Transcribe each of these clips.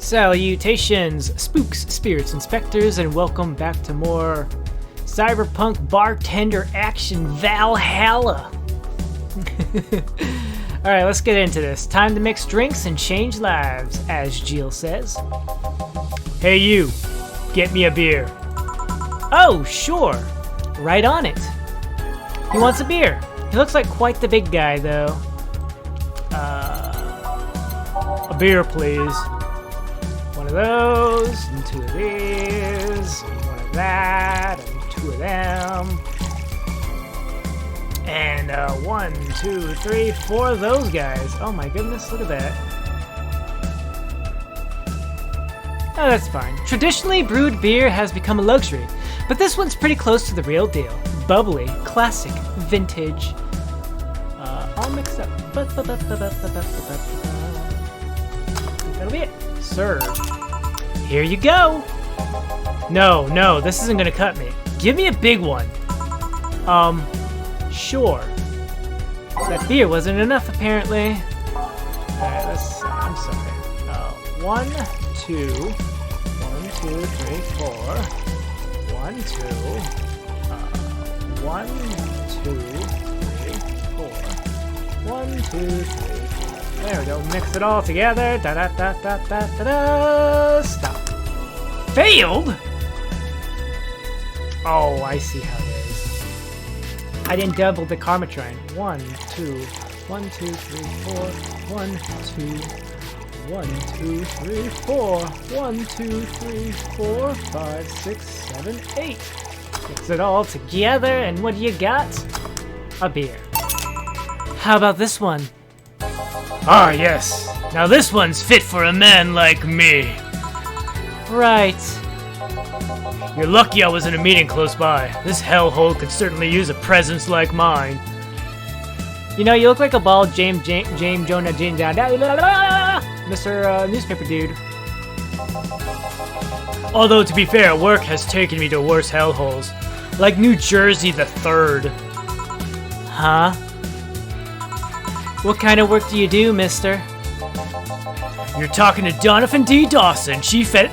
Salutations, spooks, spirits, and specters, and welcome back to more Cyberpunk Bartender action Valhalla. Alright, let's get into this. Time to mix drinks and change lives, as Jill says. Hey you, get me a beer. Oh, sure. Right on it. He wants a beer. He looks like quite the big guy, though. A beer, please. One of those, and two of these, and one of that, and two of them. And 1, 2, 3, 4 of those guys. Oh my goodness, look at that. Oh, that's fine. Traditionally, brewed beer has become a luxury, but this one's pretty close to the real deal. Bubbly, classic, vintage. All mixed up. That'll be it. Serve. Here you go. No, this isn't gonna cut me. Give me a big one. Sure. That beer wasn't enough, apparently. Alright, let's. I'm sorry. 1, 2, 1, 2, 3, 4. 1, 2. 1, 2, 3, 4. 1, 2, 3, 4. There we go. Mix it all together. Da da da da da da da. Stop. Failed? Oh, I see how it is. I didn't double the karma train. 1, 2, 1, 2, 3, 4. 1, 2, 1, 2, 3, 4. 1, 2, 3, 4, 5, 6, 7, 8. Mix it all together, and what do you got? A beer. How about this one? Ah, yes. Now this one's fit for a man like me. Right. You're lucky I was in a meeting close by. This hellhole could certainly use a presence like mine. You know, you look like a bald Jonah Jameson, Mr. Newspaper Dude. Although, to be fair, work has taken me to worse hellholes. Like New Jersey the 3rd. Huh? What kind of work do you do, mister? You're talking to Donovan D. Dawson, chief ed...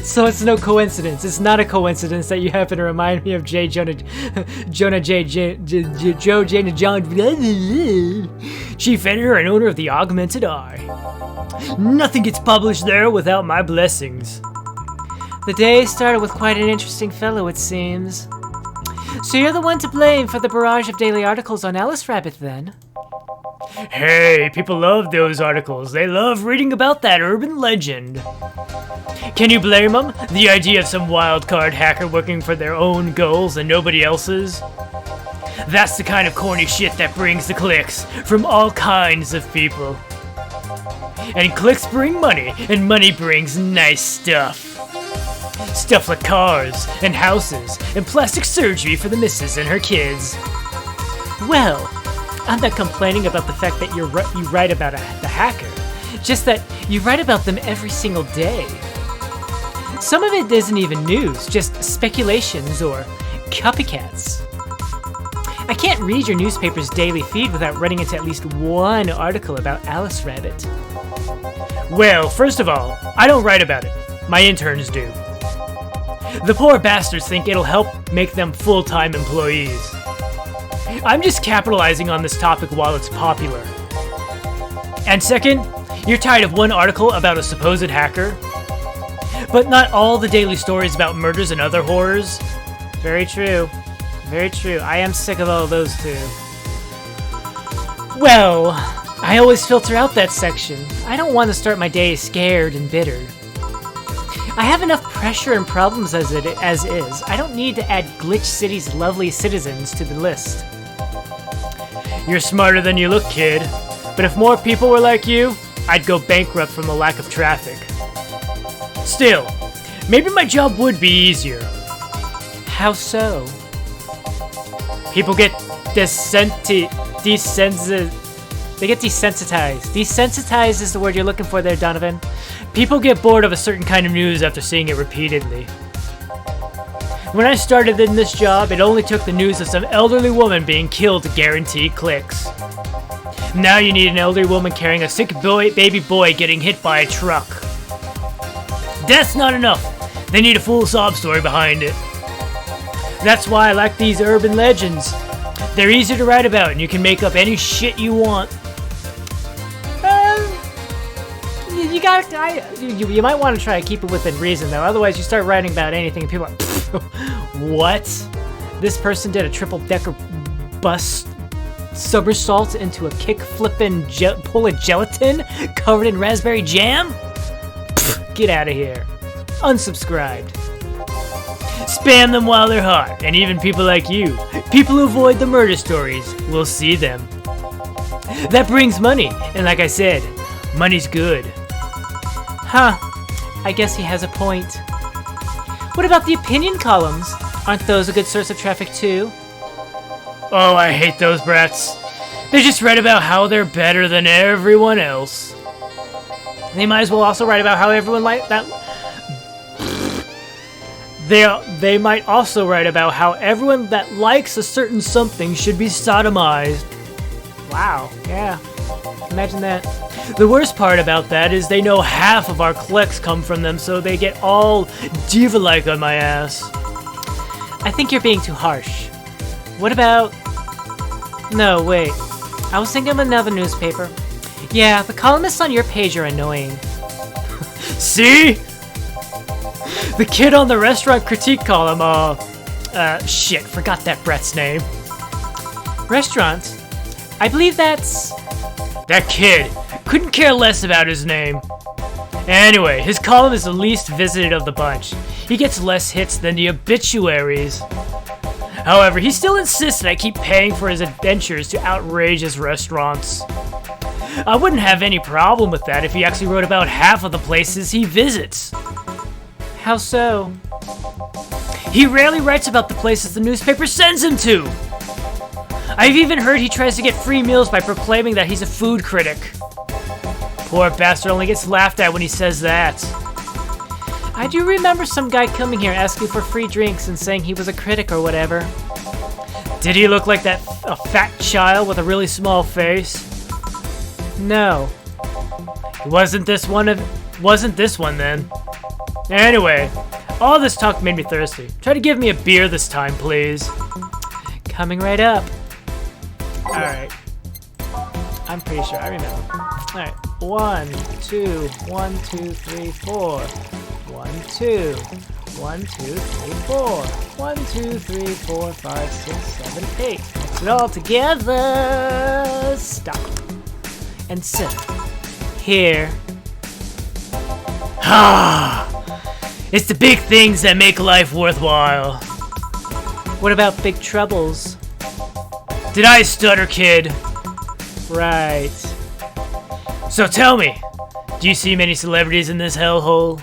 So it's no coincidence. It's not a coincidence that you happen to remind me of Jonah chief editor and owner of the Augmented Eye. Nothing gets published there without my blessings. The day started with quite an interesting fellow, it seems. So you're the one to blame for the barrage of daily articles on Alice Rabbit, then? Hey, people love those articles. They love reading about that urban legend. Can you blame them? The idea of some wildcard hacker working for their own goals and nobody else's? That's the kind of corny shit that brings the clicks from all kinds of people. And clicks bring money, and money brings nice stuff. Stuff like cars, and houses, and plastic surgery for the missus and her kids. Well, I'm not complaining about the fact that you write about the hacker, just that you write about them every single day. Some of it isn't even news, just speculations or copycats. I can't read your newspaper's daily feed without running into at least one article about Alice Rabbit. Well, first of all, I don't write about it. My interns do. The poor bastards think it'll help make them full-time employees. I'm just capitalizing on this topic while it's popular. And second, you're tired of one article about a supposed hacker? But not all the daily stories about murders and other horrors? Very true. Very true. I am sick of all those too. Well, I always filter out that section. I don't want to start my day scared and bitter. I have enough pressure and problems as is. I don't need to add Glitch City's lovely citizens to the list. You're smarter than you look, kid. But if more people were like you, I'd go bankrupt from the lack of traffic. Still, maybe my job would be easier. How so? People get desensitized. Desensitized is the word you're looking for there, Donovan. People get bored of a certain kind of news after seeing it repeatedly. When I started in this job, it only took the news of some elderly woman being killed to guarantee clicks. Now you need an elderly woman carrying a sick baby boy getting hit by a truck. That's not enough. They need a full sob story behind it. That's why I like these urban legends. They're easy to write about, and you can make up any shit you want. You might want to try to keep it within reason, though. Otherwise, you start writing about anything, and people are like, what? This person did a triple-decker bus somersault into a kick-flipping pull of gelatin covered in raspberry jam? Get out of here. Unsubscribed. Spam them while they're hot, and even people like you, people who avoid the murder stories, will see them. That brings money, and like I said, money's good. Huh, I guess he has a point. What about the opinion columns? Aren't those a good source of traffic too? Oh, I hate those brats. They just write about how they're better than everyone else. They might as well also write about how everyone like that. They might also write about how everyone that likes a certain something should be sodomized. Wow, yeah. Imagine that. The worst part about that is they know half of our clicks come from them, so they get all diva-like on my ass. I think you're being too harsh. What about... No, wait. I was thinking of another newspaper. Yeah, the columnists on your page are annoying. See? The kid on the restaurant critique column, shit, forgot that brat's name. Restaurant? I believe that's... That kid. Couldn't care less about his name. Anyway, his column is the least visited of the bunch. He gets less hits than the obituaries. However, he still insists that I keep paying for his adventures to outrageous restaurants. I wouldn't have any problem with that if he actually wrote about half of the places he visits. How so? He rarely writes about the places the newspaper sends him to. I've even heard he tries to get free meals by proclaiming that he's a food critic. Poor bastard only gets laughed at when he says that. I do remember some guy coming here asking for free drinks and saying he was a critic or whatever. Did he look like a fat child with a really small face? No. It wasn't this one then. Anyway, all this talk made me thirsty. Try to give me a beer this time, please. Coming right up. Alright. I'm pretty sure I remember. Alright. 1, 2, 1, 2, 3, 4. 1, 2. 1, 2, 3, 4. 1, 2, 3, 4, 5, 6, 7, 8. Mix it all together. Stop. And sit. Here. Ah! It's the big things that make life worthwhile. What about big troubles? Did I stutter, kid? Right. So tell me, do you see many celebrities in this hellhole?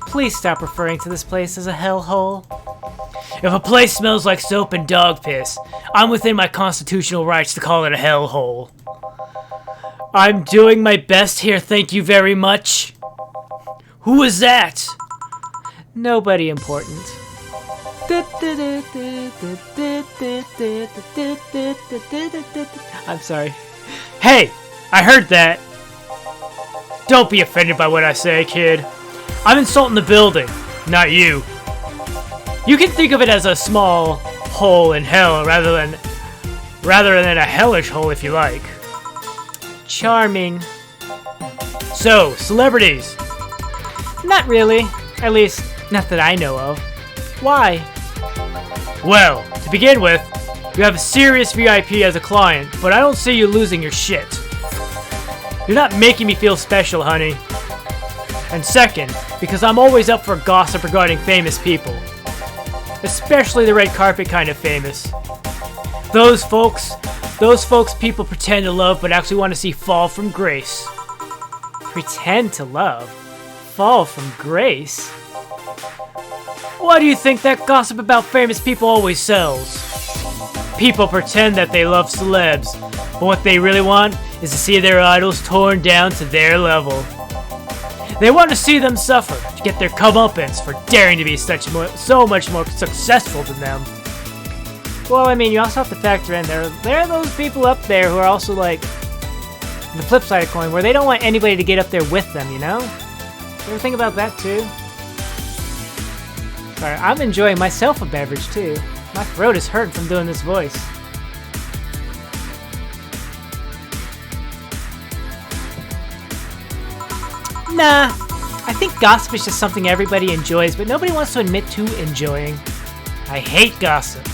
Please stop referring to this place as a hellhole. If a place smells like soap and dog piss, I'm within my constitutional rights to call it a hellhole. I'm doing my best here, thank you very much. Who was that? Nobody important. I'm sorry. Hey! I heard that! Don't be offended by what I say, kid. I'm insulting the building, not you. You can think of it as a small hole in hell rather than a hellish hole if you like. Charming. So, celebrities. Not really. At least, not that I know of. Why? Well, to begin with, you have a serious VIP as a client, but I don't see you losing your shit. You're not making me feel special, honey. And second, because I'm always up for gossip regarding famous people. Especially the red carpet kind of famous. Those folks people pretend to love but actually want to see fall from grace. Pretend to love? Fall from grace? Why do you think that gossip about famous people always sells? People pretend that they love celebs, but what they really want is to see their idols torn down to their level. They want to see them suffer, to get their comeuppance for daring to be so much more successful than them. Well, I mean, you also have to factor in there are those people up there who are also like the flip side of coin, where they don't want anybody to get up there with them, you know? You ever think about that too? Sorry, I'm enjoying myself a beverage too. My throat is hurting from doing this voice. Nah, I think gossip is just something everybody enjoys, but nobody wants to admit to enjoying. I hate gossip.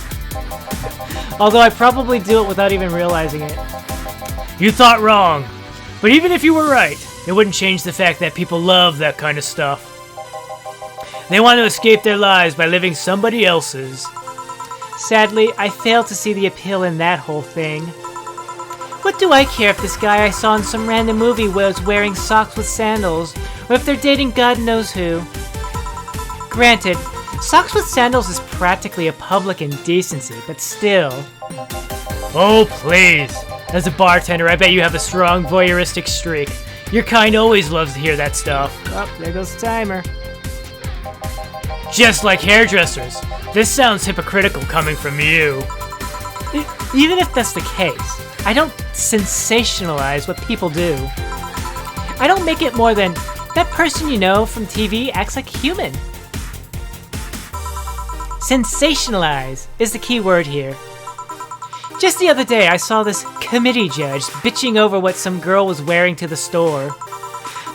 Although I probably do it without even realizing it. You thought wrong. But even if you were right, it wouldn't change the fact that people love that kind of stuff. They want to escape their lives by living somebody else's. Sadly, I fail to see the appeal in that whole thing. What do I care if this guy I saw in some random movie was wearing socks with sandals, or if they're dating God knows who? Granted, socks with sandals is practically a public indecency, but still. Oh, please. As a bartender, I bet you have a strong voyeuristic streak. Your kind always loves to hear that stuff. Oh, there goes the timer. Just like hairdressers. This sounds hypocritical coming from you. Even if that's the case, I don't sensationalize what people do. I don't make it more than, that person you know from TV acts like a human. Sensationalize is the key word here. Just the other day, I saw this committee judge bitching over what some girl was wearing to the store.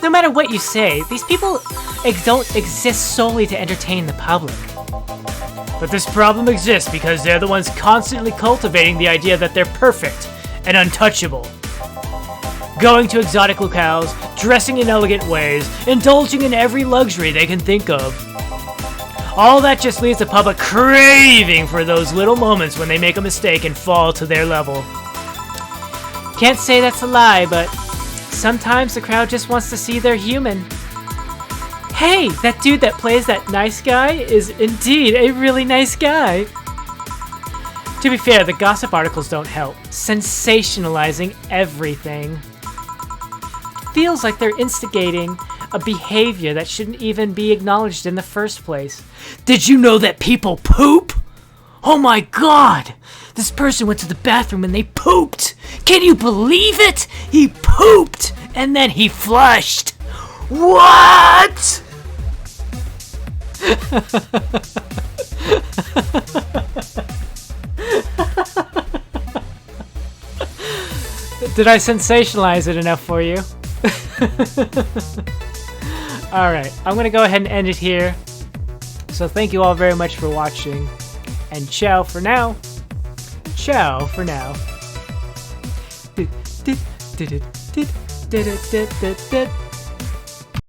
No matter what you say, these people don't exist solely to entertain the public. But this problem exists because they're the ones constantly cultivating the idea that they're perfect and untouchable. Going to exotic locales, dressing in elegant ways, indulging in every luxury they can think of. All that just leaves the public craving for those little moments when they make a mistake and fall to their level. Can't say that's a lie, but sometimes the crowd just wants to see they're human. Hey, that dude that plays that nice guy is indeed a really nice guy. To be fair, the gossip articles don't help, sensationalizing everything. Feels like they're instigating a behavior that shouldn't even be acknowledged in the first place. Did you know that people poop? Oh my god! This person went to the bathroom and they pooped! Can you believe it? He pooped! And then he flushed! What?! Did I sensationalize it enough for you? Alright, I'm gonna go ahead and end it here. So thank you all very much for watching. And ciao for now. Ciao for now.